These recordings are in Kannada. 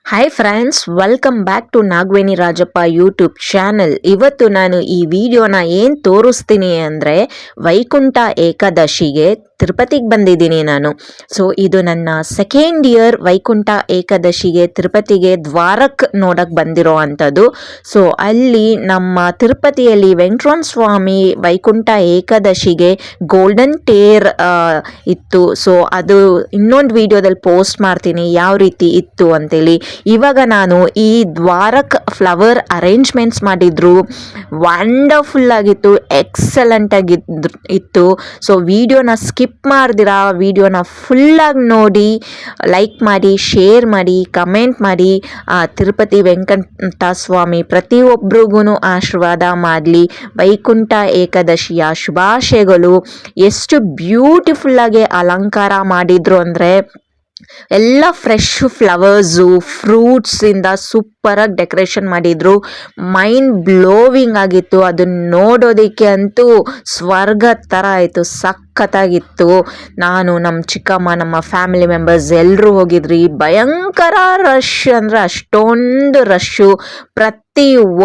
Hi friends, welcome back to Nagaveni Rajappa YouTube channel. ಇವತ್ತು ನಾನು ಈ ವಿಡಿಯೋನ ಏನು ತೋರಿಸ್ತೀನಿ ಅಂದರೆ, ವೈಕುಂಠ ಏಕಾದಶಿಗೆ ತಿರುಪತಿಗೆ ಬಂದಿದ್ದೀನಿ ನಾನು. ಸೊ ಇದು ನನ್ನ ಸೆಕೆಂಡ್ ಇಯರ್ ವೈಕುಂಠ ಏಕಾದಶಿಗೆ ತಿರುಪತಿಗೆ ದ್ವಾರಕ್ಕೆ ನೋಡಕ್ಕೆ ಬಂದಿರೋ ಅಂಥದ್ದು. ಸೊ ಅಲ್ಲಿ ನಮ್ಮ ತಿರುಪತಿಯಲ್ಲಿ ವೆಂಕಟರಮಣ ಸ್ವಾಮಿ ವೈಕುಂಠ ಏಕಾದಶಿಗೆ ಗೋಲ್ಡನ್ ಟೇರ್ ಇತ್ತು. ಸೊ ಅದು ಇನ್ನೊಂದು ವಿಡಿಯೋದಲ್ಲಿ ಪೋಸ್ಟ್ ಮಾಡ್ತೀನಿ ಯಾವ ರೀತಿ ಇತ್ತು ಅಂತೇಳಿ. ಇವಾಗ ನಾನು ಈ ದ್ವಾರಕ್ಕೆ ಫ್ಲವರ್ ಅರೇಂಜ್ಮೆಂಟ್ಸ್ ಮಾಡಿದ್ರು, ವಂಡರ್ಫುಲ್ ಆಗಿತ್ತು, ಎಕ್ಸಲೆಂಟ್ ಇತ್ತು. ಸೊ ವಿಡಿಯೋನ ಸ್ಕಿಪ್ ಮಾಡ್ದಿರಾ ವಿಡಿಯೋನ ಫುಲ್ಲಾಗಿ ನೋಡಿ, ಲೈಕ್ ಮಾಡಿ, ಶೇರ್ ಮಾಡಿ, ಕಮೆಂಟ್ ಮಾಡಿ. ತಿರುಪತಿ ವೆಂಕಟ ಸ್ವಾಮಿ ಪ್ರತಿಯೊಬ್ಬರಿಗೂ ಆಶೀರ್ವಾದ ಮಾಡಲಿ. ವೈಕುಂಠ ಏಕಾದಶಿಯ ಶುಭಾಶಯಗಳು. ಎಷ್ಟು ಬ್ಯೂಟಿಫುಲ್ಲಾಗಿ ಅಲಂಕಾರ ಮಾಡಿದ್ರು ಅಂದರೆ, ಎಲ್ಲ ಫ್ರೆಶ್ ಫ್ಲವರ್ಸು, ಫ್ರೂಟ್ಸಿಂದ ಸೂಪರಾಗಿ ಡೆಕೋರೇಷನ್ ಮಾಡಿದರು. ಮೈಂಡ್ ಬ್ಲೋವಿಂಗ್ ಆಗಿತ್ತು. ಅದನ್ನು ನೋಡೋದಕ್ಕೆ ಅಂತೂ ಸ್ವರ್ಗ ಥರ ಆಯಿತು, ಸಖತ್ತಾಗಿತ್ತು. ನಾನು, ನಮ್ಮ ಚಿಕ್ಕಮ್ಮ, ನಮ್ಮ ಫ್ಯಾಮಿಲಿ ಮೆಂಬರ್ಸ್ ಎಲ್ಲರೂ ಹೋಗಿದ್ರಿ. ಭಯಂಕರ ರಶ್ ಅಂದರೆ ಅಷ್ಟೊಂದು ರಶ್ಶು.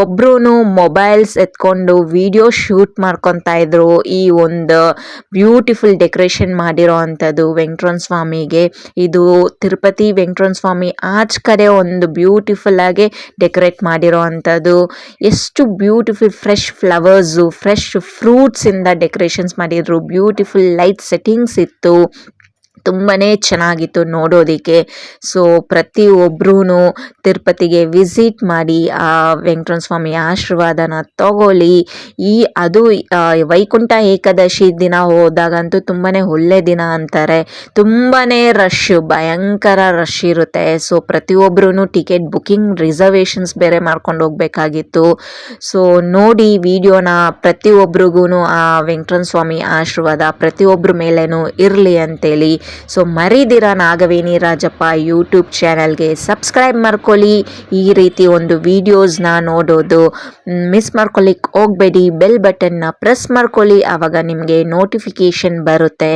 ಒಬ್ಬರೂ ಮೊಬೈಲ್ಸ್ ಎತ್ಕೊಂಡು ವಿಡಿಯೋ ಶೂಟ್ ಮಾಡ್ಕೊತಾ ಇದ್ರು. ಈ ಒಂದು ಬ್ಯೂಟಿಫುಲ್ ಡೆಕೋರೇಷನ್ ಮಾಡಿರೋ ಅಂಥದ್ದು ವೆಂಕಟರಮಣ ಸ್ವಾಮಿಗೆ. ಇದು ತಿರುಪತಿ ವೆಂಕಟರಮಣ ಸ್ವಾಮಿ ಆಚ್ ಕಡೆ ಒಂದು ಬ್ಯೂಟಿಫುಲ್ ಆಗಿ ಡೆಕೋರೇಟ್ ಮಾಡಿರೋ ಅಂಥದ್ದು. ಎಷ್ಟು ಬ್ಯೂಟಿಫುಲ್ ಫ್ರೆಶ್ ಫ್ಲವರ್ಸು, ಫ್ರೆಶ್ ಫ್ರೂಟ್ಸಿಂದ ಡೆಕೋರೇಷನ್ಸ್ ಮಾಡಿದ್ರು. ಬ್ಯೂಟಿಫುಲ್ ಲೈಟ್ ಸೆಟ್ಟಿಂಗ್ಸ್ ಇತ್ತು. ತುಂಬಾ ಚೆನ್ನಾಗಿತ್ತು ನೋಡೋದಕ್ಕೆ. ಸೊ ಪ್ರತಿಯೊಬ್ಬರೂ ತಿರುಪತಿಗೆ ವಿಸಿಟ್ ಮಾಡಿ ಆ ವೆಂಕಟರಮಣ ಸ್ವಾಮಿ ಆಶೀರ್ವಾದನ ತಗೊಳ್ಳಿ. ಅದು ವೈಕುಂಠ ಏಕಾದಶಿ ದಿನ ಹೋದಾಗಂತೂ ತುಂಬಾ ಒಳ್ಳೆ ದಿನ ಅಂತಾರೆ. ತುಂಬಾ ರಶ್, ಭಯಂಕರ ರಶ್ ಇರುತ್ತೆ. ಸೊ ಪ್ರತಿಯೊಬ್ಬರೂ ಟಿಕೆಟ್ ಬುಕ್ಕಿಂಗ್ ರಿಸರ್ವೇಷನ್ಸ್ ಬೇರೆ ಮಾಡ್ಕೊಂಡು ಹೋಗಬೇಕಾಗಿತ್ತು. ಸೊ ನೋಡಿ ವಿಡಿಯೋನ, ಪ್ರತಿಯೊಬ್ಬರಿಗೂ ಆ ವೆಂಕಟರಮಣ ಸ್ವಾಮಿ ಆಶೀರ್ವಾದ ಪ್ರತಿಯೊಬ್ಬರ ಮೇಲೇನೂ ಇರಲಿ ಅಂತೇಳಿ. ಸೊ ಮರಿದಿರ ನಾಗವೇಣಿ ರಾಜಪ್ಪ ಯೂಟ್ಯೂಬ್ ಚಾನಲ್ಗೆ ಸಬ್ಸ್ಕ್ರೈಬ್ ಮಾಡ್ಕೊಳ್ಳಿ. ಈ ರೀತಿ ಒಂದು ವಿಡಿಯೋಸ್ನ ನೋಡೋದು ಮಿಸ್ ಮಾಡ್ಕೊಳ್ಳಿಕ್ಕೆ ಹೋಗಬೇಡಿ. ಬೆಲ್ ಬಟನ್ನ ಪ್ರೆಸ್ ಮಾಡ್ಕೊಳ್ಳಿ, ಆವಾಗ ನಿಮಗೆ ನೋಟಿಫಿಕೇಷನ್ ಬರುತ್ತೆ.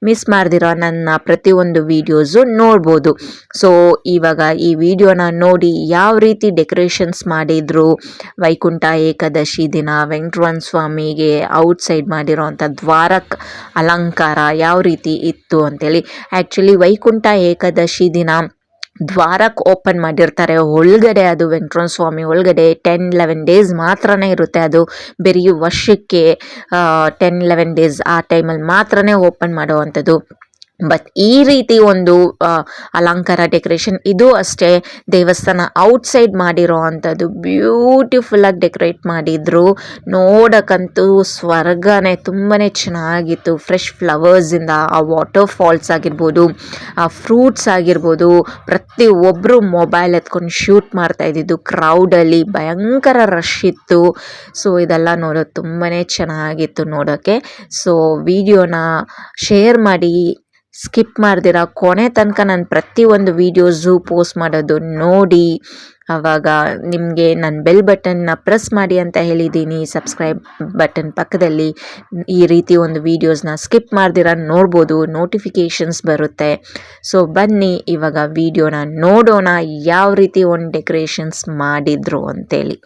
ಮಿಸ್ ಮಾಡ್ದಿರೋ ನನ್ನ ಪ್ರತಿಯೊಂದು ವಿಡಿಯೋಸು ನೋಡ್ಬೋದು. ಸೊ ಇವಾಗ ಈ ವಿಡಿಯೋನ ನೋಡಿ ಯಾವ ರೀತಿ ಡೆಕೋರೇಷನ್ಸ್ ಮಾಡಿದ್ರು. ವೈಕುಂಠ ಏಕಾದಶಿ ದಿನ ವೆಂಕಟರಮಣ ಸ್ವಾಮಿಗೆ ಔಟ್ಸೈಡ್ ಮಾಡಿರೋ ಅಂಥ ದ್ವಾರಕ್ಕೆ ಅಲಂಕಾರ ಯಾವ ರೀತಿ ಇತ್ತು ಅಂತೇಳಿ. ಆ್ಯಕ್ಚುಲಿ ವೈಕುಂಠ ಏಕಾದಶಿ ದಿನ ದ್ವಾರಕ್ಕೆ ಓಪನ್ ಮಾಡಿರ್ತಾರೆ ಒಳಗಡೆ. ಅದು ವೆಂಕಟರಮಣ ಸ್ವಾಮಿ ಒಳಗಡೆ 10-11 ಡೇಸ್ ಮಾತ್ರನೇ ಇರುತ್ತೆ. ಅದು ಬರೀ ವರ್ಷಕ್ಕೆ 10-11 ಡೇಸ್ ಆ ಟೈಮಲ್ಲಿ ಮಾತ್ರನೇ ಓಪನ್ ಮಾಡುವಂಥದ್ದು. ಬಟ್ ಈ ರೀತಿ ಒಂದು ಅಲಂಕಾರ ಡೆಕೋರೇಷನ್ ಇದು ಅಷ್ಟೇ ದೇವಸ್ಥಾನ ಔಟ್ಸೈಡ್ ಮಾಡಿರೋ ಅಂಥದ್ದು ಬ್ಯೂಟಿಫುಲ್ಲಾಗಿ ಡೆಕೋರೇಟ್ ಮಾಡಿದ್ರು. ನೋಡೋಕ್ಕಂತೂ ಸ್ವರ್ಗನೇ, ತುಂಬಾ ಚೆನ್ನಾಗಿತ್ತು. ಫ್ರೆಶ್ ಫ್ಲವರ್ಸಿಂದ ಆ ವಾಟರ್ ಫಾಲ್ಸ್ ಆಗಿರ್ಬೋದು, ಆ ಫ್ರೂಟ್ಸ್ ಆಗಿರ್ಬೋದು, ಪ್ರತಿಯೊಬ್ಬರು ಮೊಬೈಲ್ ಎತ್ಕೊಂಡು ಶೂಟ್ ಮಾಡ್ತಾ ಇದ್ದಿದ್ದು. ಕ್ರೌಡಲ್ಲಿ ಭಯಂಕರ ರಶ್ ಇತ್ತು. ಸೊ ಇದೆಲ್ಲ ನೋಡೋದು ತುಂಬಾ ಚೆನ್ನಾಗಿತ್ತು ನೋಡೋಕ್ಕೆ. ಸೊ ವಿಡಿಯೋನ ಶೇರ್ ಮಾಡಿ, ಸ್ಕಿಪ್ ಮಾಡ್ದಿರ ಕೊನೆ ತನಕ ನಾನು ಪ್ರತಿಯೊಂದು ವೀಡಿಯೋಸು ಪೋಸ್ಟ್ ಮಾಡೋದು ನೋಡಿ. ಆವಾಗ ನಿಮಗೆ ನಾನು ಬೆಲ್ ಬಟನ್ನ ಪ್ರೆಸ್ ಮಾಡಿ ಅಂತ ಹೇಳಿದ್ದೀನಿ. ಸಬ್ಸ್ಕ್ರೈಬ್ ಬಟನ್ ಪಕ್ಕದಲ್ಲಿ ಈ ರೀತಿ ಒಂದು ವೀಡಿಯೋಸ್ನ ಸ್ಕಿಪ್ ಮಾಡ್ದಿರ ನೋಡ್ಬೋದು, ನೋಟಿಫಿಕೇಷನ್ಸ್ ಬರುತ್ತೆ. ಸೊ ಬನ್ನಿ ಇವಾಗ ವಿಡಿಯೋನ ನೋಡೋಣ ಯಾವ ರೀತಿ ಒಂದು ಡೆಕೋರೇಷನ್ಸ್ ಮಾಡಿದ್ರು ಅಂತೇಳಿ.